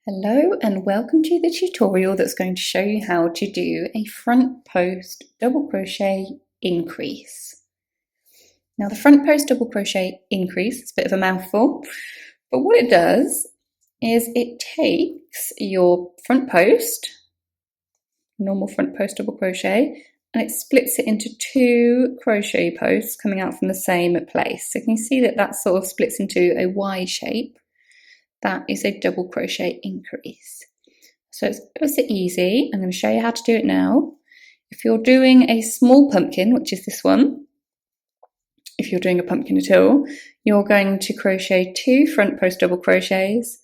Hello and welcome to the tutorial that's going to show you how to do a front post double crochet increase. Now the front post double crochet increase is a bit of a mouthful, but what it does is it takes your front post, normal front post double crochet, and it splits it into two crochet posts coming out from the same place. So you can see that that sort of splits into a Y shape. That is a double crochet increase. So it's ever so easy. I'm going to show you how to do it now. If you're doing a small pumpkin, which is this one, if you're doing a pumpkin at all, you're going to crochet 2 front post double crochets,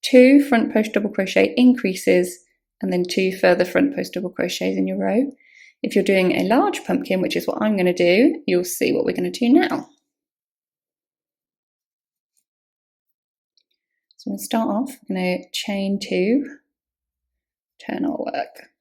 2 front post double crochet increases, and then 2 further front post double crochets in your row. If you're doing a large pumpkin, which is what I'm going to do, you'll see what we're going to do now. So I'm going to start off, I'm going to chain 2, turn our work.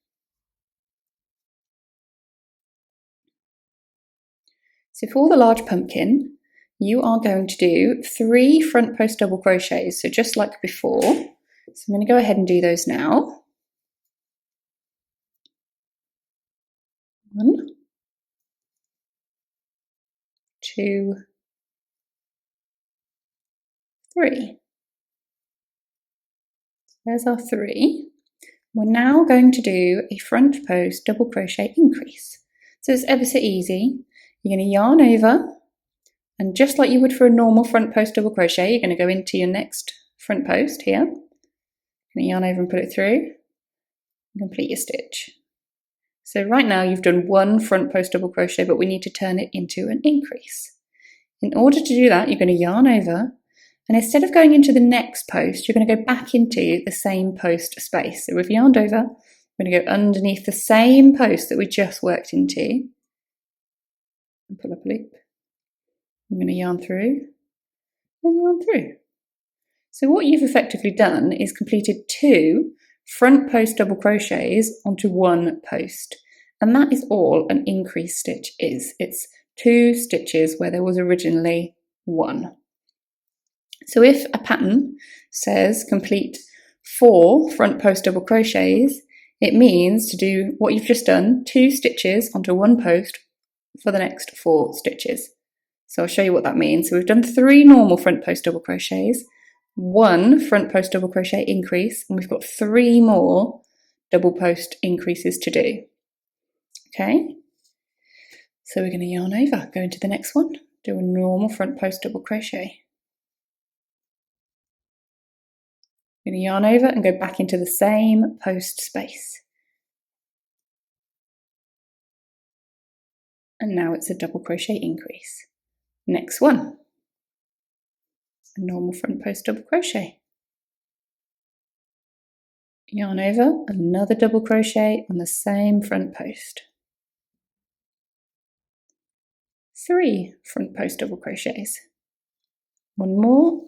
So for the large pumpkin, you are going to do 3 front post double crochets, so just like before. So I'm going to go ahead and do those now. 1, 2, 3. There's our 3. We're now going to do a front post double crochet increase. So it's ever so easy. You're going to yarn over, and just like you would for a normal front post double crochet, you're going to go into your next front post here. You're going to yarn over and put it through and complete your stitch. So right now you've done 1 front post double crochet, but we need to turn it into an increase. In order to do that, you're going to yarn over, and instead of going into the next post, you're going to go back into the same post space. So we've yarned over, we're going to go underneath the same post that we just worked into, and pull up a loop. I'm going to yarn through and yarn through. So what you've effectively done is completed 2 front post double crochets onto 1 post, and that is all an increase stitch is. It's 2 stitches where there was originally 1. So if a pattern says complete 4 front post double crochets, it means to do what you've just done, 2 stitches onto 1 post for the next 4 stitches. So I'll show you what that means. So we've done 3 normal front post double crochets, 1 front post double crochet increase, and we've got 3 more double post increases to do. Okay, so we're going to yarn over, go into the next one, do a normal front post double crochet. We're going to yarn over and go back into the same post space. And now it's a double crochet increase. Next one, a normal front post double crochet. Yarn over, another double crochet on the same front post. 3 front post double crochets. 1 more.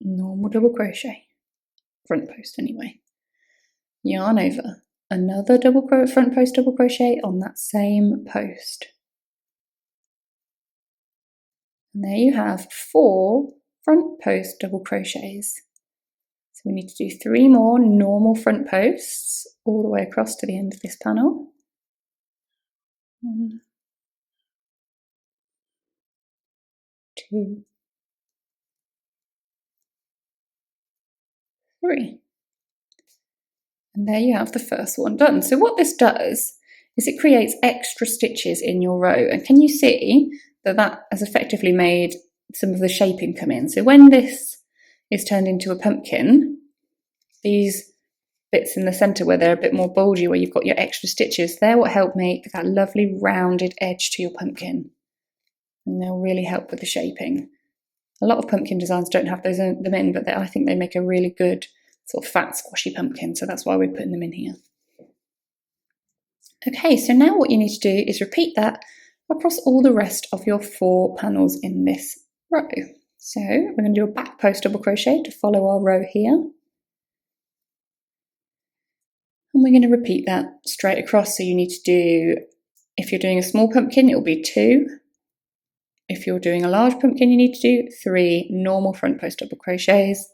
Normal double crochet, front post anyway. Yarn over, another front post double crochet on that same post. And there you have 4 front post double crochets. So we need to do 3 more normal front posts all the way across to the end of this panel. 1, 2, 3. And there you have the first one done. So what this does is it creates extra stitches in your row. And can you see that that has effectively made some of the shaping come in? So when this is turned into a pumpkin, these bits in the centre where they're a bit more bulgy, where you've got your extra stitches, they're what help make that lovely rounded edge to your pumpkin. And they'll really help with the shaping. A lot of pumpkin designs don't have them in, but I think they make a really good sort of fat squashy pumpkin, so that's why we're putting them in here. Okay, so now what you need to do is repeat that across all the rest of your 4 panels in this row. So we're going to do a back post double crochet to follow our row here. And we're going to repeat that straight across. So you need to do, if you're doing a small pumpkin, it will be 2. if you're doing a large pumpkin, you need to do 3 normal front post double crochets.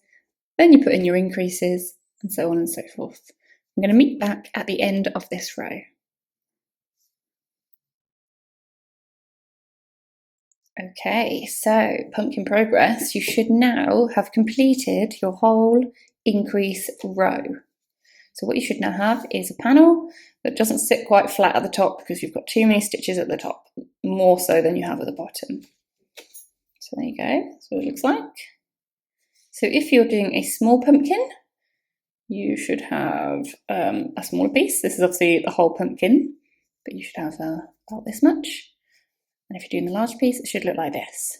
Then you put in your increases and so on and so forth. I'm going to meet back at the end of this row. Okay, so pumpkin progress, you should now have completed your whole increase row. So what you should now have is a panel that doesn't sit quite flat at the top because you've got too many stitches at the top, more so than you have at the bottom. So there you go, that's what it looks like. So if you're doing a small pumpkin, you should have a smaller piece. This is obviously the whole pumpkin, but you should have about this much. And if you're doing the large piece, it should look like this.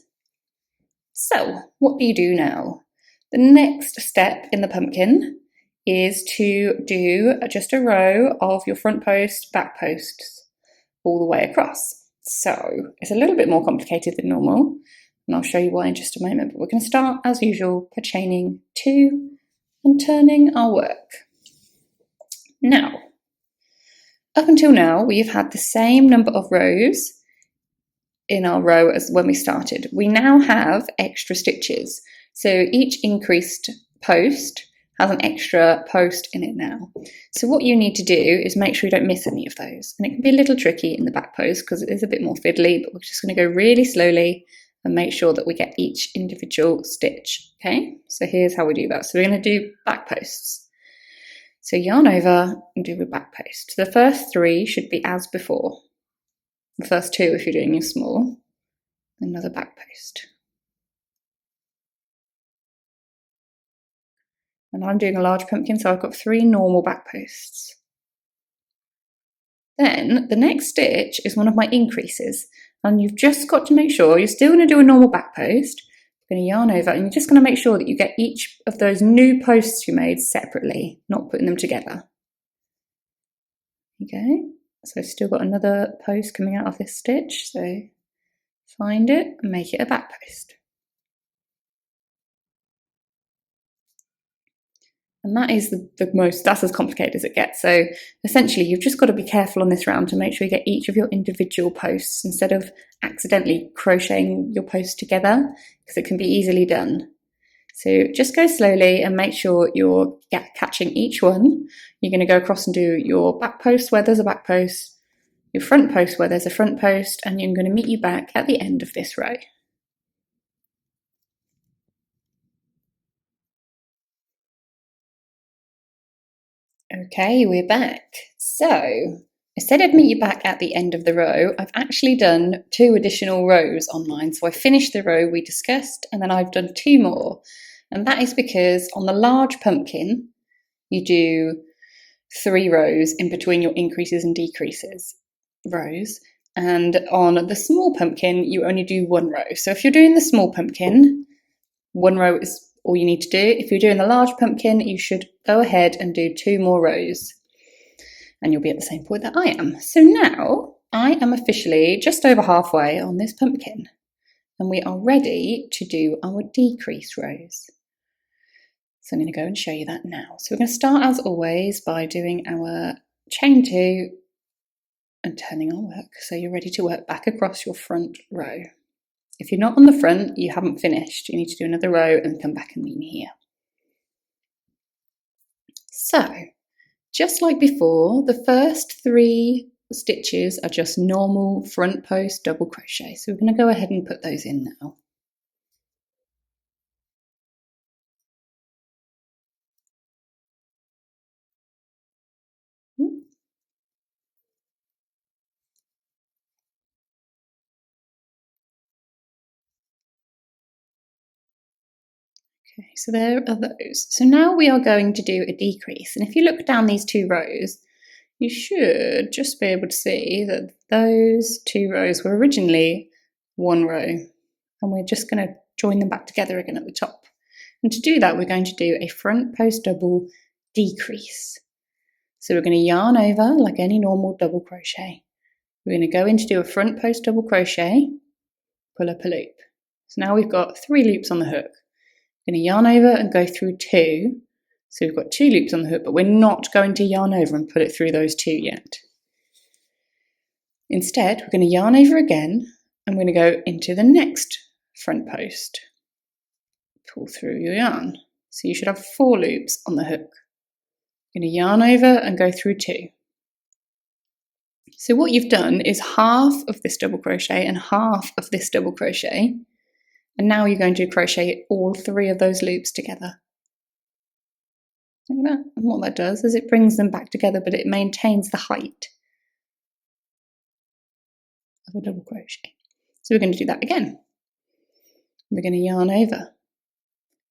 So what do you do now? The next step in the pumpkin is to do just a row of your front post, back posts all the way across. So it's a little bit more complicated than normal, and I'll show you why in just a moment, but we're going to start as usual by chaining 2 and turning our work. Now, up until now, we have had the same number of rows in our row as when we started. We now have extra stitches. So each increased post has an extra post in it now. So what you need to do is make sure you don't miss any of those. And it can be a little tricky in the back post because it is a bit more fiddly, but we're just going to go really slowly and make sure that we get each individual stitch. Okay, so here's how we do that. So we're going to do back posts. So yarn over and do a back post. The first 3 should be as before. The first 2 if you're doing your small, another back post. And I'm doing a large pumpkin, so I've got 3 normal back posts. Then the next stitch is one of my increases, and you've just got to make sure you're still going to do a normal back post. You're going to yarn over, and you're just going to make sure that you get each of those new posts you made separately, not putting them together. Okay. So I've still got another post coming out of this stitch, so find it and make it a back post. And that is that's as complicated as it gets. So essentially you've just got to be careful on this round to make sure you get each of your individual posts instead of accidentally crocheting your posts together, because it can be easily done. So just go slowly and make sure you're catching each one. You're going to go across and do your back post where there's a back post, your front post where there's a front post, and I'm going to meet you back at the end of this row. Okay, we're back. So instead of meet you back at the end of the row, I've actually done 2 additional rows on mine. So I finished the row we discussed, and then I've done 2 more. And that is because on the large pumpkin, you do 3 rows in between your increases and decreases rows. And on the small pumpkin, you only do 1 row. So if you're doing the small pumpkin, 1 row is all you need to do. If you're doing the large pumpkin, you should go ahead and do 2 more rows. And you'll be at the same point that I am. So now I am officially just over halfway on this pumpkin. And we are ready to do our decrease rows. So I'm going to go and show you that now. So we're going to start as always by doing our chain 2 and turning our work. So you're ready to work back across your front row. If you're not on the front, you haven't finished. You need to do another row and come back and meet me here. So just like before, the first 3 stitches are just normal front post double crochet. So we're going to go ahead and put those in now. Okay, so there are those. So now we are going to do a decrease. And if you look down these 2 rows, you should just be able to see that those 2 rows were originally 1 row. And we're just going to join them back together again at the top. And to do that, we're going to do a front post double decrease. So we're going to yarn over like any normal double crochet. We're going to go in to do a front post double crochet, pull up a loop. So now we've got 3 loops on the hook. We're going to yarn over and go through 2. So we've got 2 loops on the hook, but we're not going to yarn over and put it through those 2 yet. Instead, we're going to yarn over again I'm going to go into the next front post. Pull through your yarn. So you should have 4 loops on the hook. You're going to yarn over and go through 2. So what you've done is half of this double crochet and half of this double crochet, and now you're going to crochet all 3 of those loops together. Like that. And what that does is it brings them back together, but it maintains the height of a double crochet. So we're going to do that again. We're going to yarn over.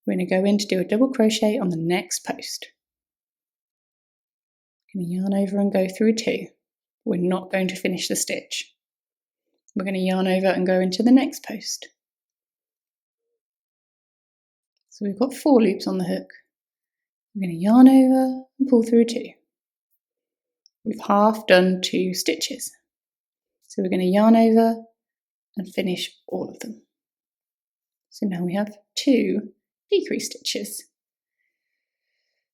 We're going to go in to do a double crochet on the next post. We're going to yarn over and go through 2. We're not going to finish the stitch. We're going to yarn over and go into the next post. So we've got 4 loops on the hook. We're going to yarn over and pull through 2. We've half done 2 stitches. So we're going to yarn over and finish all of them. So now we have 2 decrease stitches.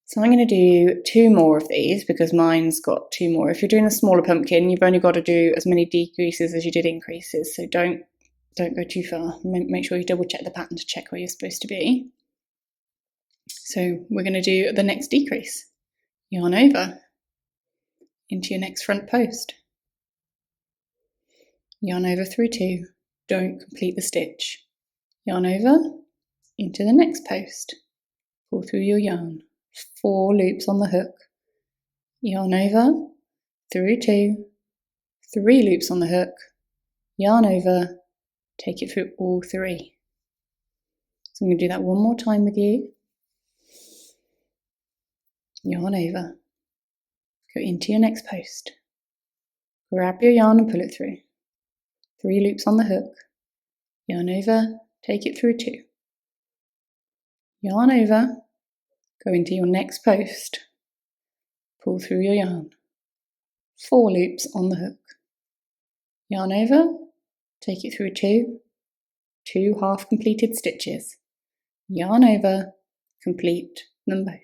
So I'm going to do 2 more of these because mine's got 2 more. If you're doing a smaller pumpkin, you've only got to do as many decreases as you did increases. So don't go too far. Make sure you double check the pattern to check where you're supposed to be. So we're going to do the next decrease. Yarn over into your next front post. Yarn over through 2. Don't complete the stitch. Yarn over into the next post. Pull through your yarn. 4 loops on the hook. Yarn over through 2. 3 loops on the hook. Yarn over. Take it through all 3. So I'm going to do that one more time with you. Yarn over. Go into your next post. Grab your yarn and pull it through. 3 loops on the hook. Yarn over. Take it through 2. Yarn over. Go into your next post. Pull through your yarn. 4 loops on the hook. Yarn over. Take it through 2. 2 half completed stitches. Yarn over. Complete them both.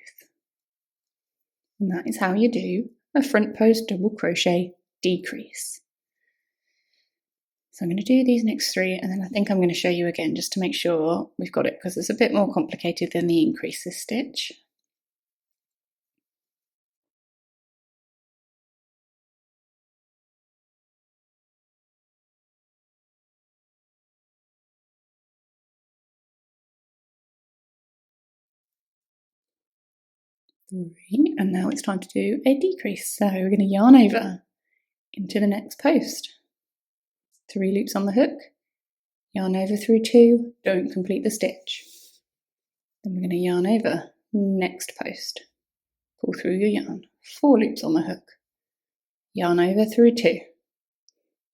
And that is how you do a front post double crochet decrease. So I'm going to do these next 3, and then I think I'm going to show you again just to make sure we've got it, because it's a bit more complicated than the increases stitch. And now it's time to do a decrease. So we're going to yarn over into the next post. 3 loops on the hook, yarn over through 2, don't complete the stitch. Then we're going to yarn over, next post, pull through your yarn, 4 loops on the hook, yarn over through 2,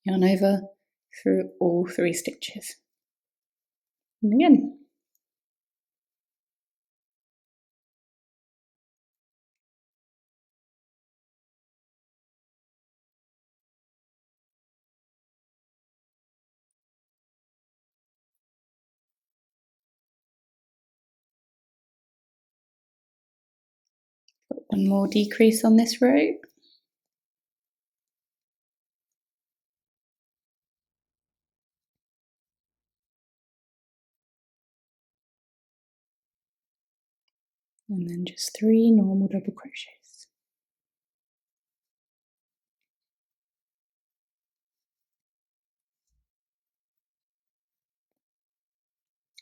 yarn over through all 3 stitches. And again. One more decrease on this row. And then just 3 normal double crochets.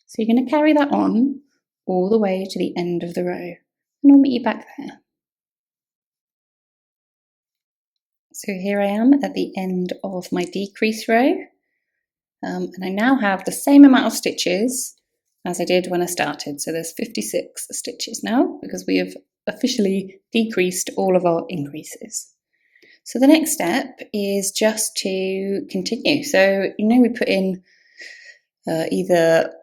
So you're going to carry that on all the way to the end of the row, and I'll meet you back there. So here I am at the end of my decrease row, and I now have the same amount of stitches as I did when I started. So there's 56 stitches now because we have officially decreased all of our increases. So the next step is just to continue. So we put in either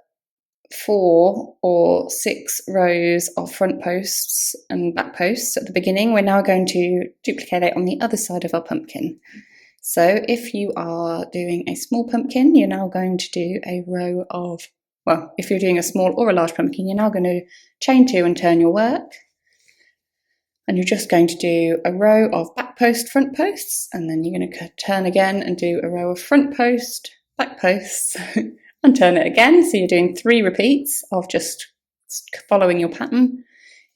4 or 6 rows of front posts and back posts at the beginning. We're now going to duplicate it on the other side of our pumpkin. So if you are doing a small pumpkin, you're now going to do a row of, well, if you're doing a small or a large pumpkin, you're now going to chain 2 and turn your work. And you're just going to do a row of back post, front posts, and then you're going to turn again and do a row of front post, back posts and turn it again. So you're doing 3 repeats of just following your pattern.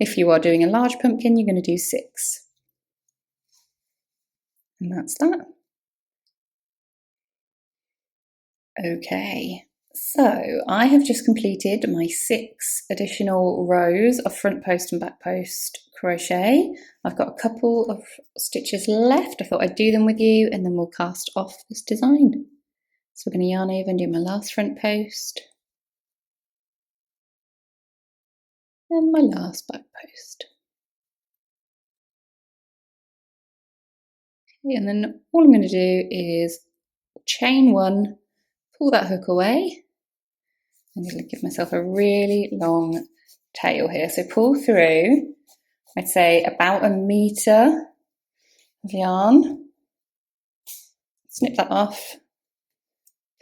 If you are doing a large pumpkin, you're going to do 6. And that's that. Okay, so I have just completed my 6 additional rows of front post and back post crochet. I've got a couple of stitches left. I thought I'd do them with you and then we'll cast off this design. So we're going to yarn over and do my last front post and my last back post. Okay, and then all I'm going to do is chain 1, pull that hook away. I'm going to give myself a really long tail here. So pull through, I'd say about 1 metre of yarn. Snip that off,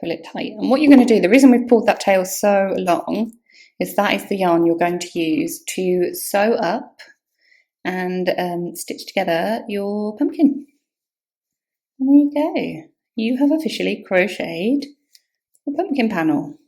pull it tight. And what you're going to do, the reason we've pulled that tail so long is that is the yarn you're going to use to sew up and stitch together your pumpkin. And there you go. You have officially crocheted a pumpkin panel.